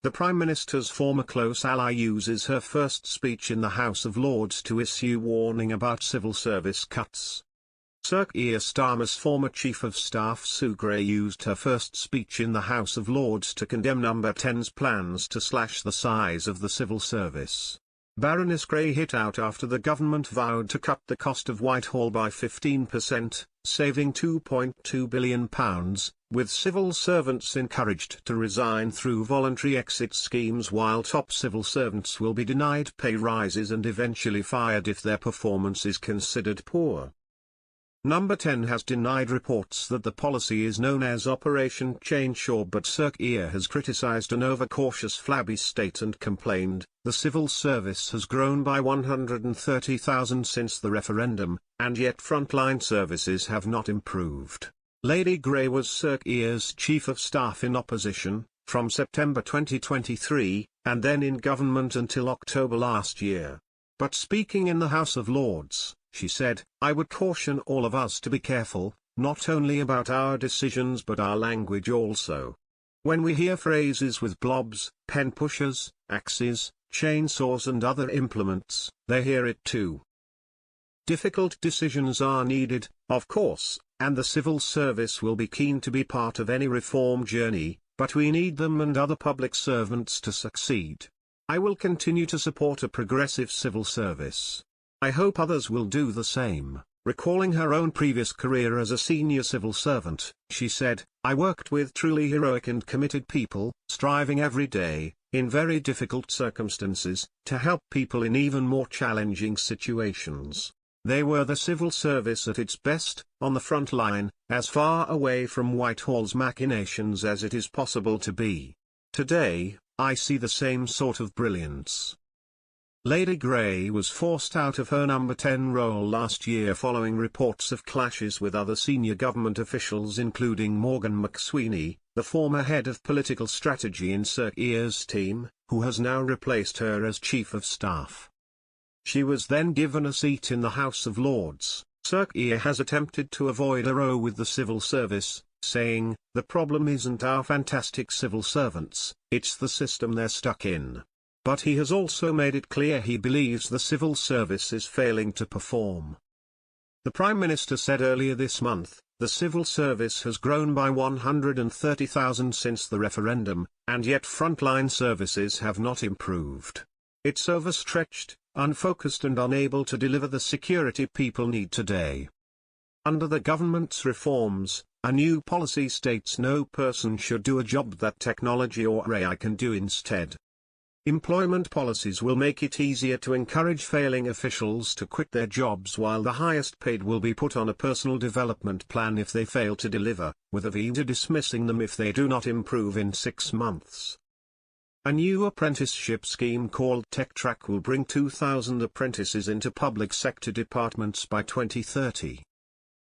The Prime Minister's former close ally uses her first speech in the House of Lords to issue warning about civil service cuts. Sir Keir Starmer's former Chief of Staff Sue Gray used her first speech in the House of Lords to condemn Number 10's plans to slash the size of the civil service. Baroness Gray hit out after the government vowed to cut the cost of Whitehall by 15%, saving £2.2 billion, with civil servants encouraged to resign through voluntary exit schemes, while top civil servants will be denied pay rises and eventually fired if their performance is considered poor. Number 10 has denied reports that the policy is known as Operation Chainsaw, but Sir Keir has criticised an overcautious flabby state and complained, "The civil service has grown by 130,000 since the referendum, and yet frontline services have not improved." Lady Gray was Sir Keir's Chief of Staff in opposition, from September 2023, and then in government until October last year. But speaking in the House of Lords, she said, "I would caution all of us to be careful, not only about our decisions but our language also. When we hear phrases with blobs, pen pushers, axes, chainsaws and other implements, they hear it too. Difficult decisions are needed, of course, and the civil service will be keen to be part of any reform journey, but we need them and other public servants to succeed. I will continue to support a progressive civil service. I hope others will do the same." Recalling her own previous career as a senior civil servant, she said, "I worked with truly heroic and committed people, striving every day, in very difficult circumstances, to help people in even more challenging situations. They were the civil service at its best, on the front line, as far away from Whitehall's machinations as it is possible to be. Today, I see the same sort of brilliance." Lady Gray was forced out of her Number 10 role last year following reports of clashes with other senior government officials, including Morgan McSweeney, the former head of political strategy in Sir Keir's team, who has now replaced her as Chief of Staff. She was then given a seat in the House of Lords. Sir Keir has attempted to avoid a row with the civil service, saying, "The problem isn't our fantastic civil servants, it's the system they're stuck in." But he has also made it clear he believes the civil service is failing to perform. The Prime Minister said earlier this month, "The civil service has grown by 130,000 since the referendum, and yet frontline services have not improved. It's overstretched, unfocused and unable to deliver the security people need today." Under the government's reforms, a new policy states no person should do a job that technology or AI can do instead. Employment policies will make it easier to encourage failing officials to quit their jobs, while the highest paid will be put on a personal development plan if they fail to deliver, with a view to dismissing them if they do not improve in 6 months. A new apprenticeship scheme called Tech Track will bring 2,000 apprentices into public sector departments by 2030.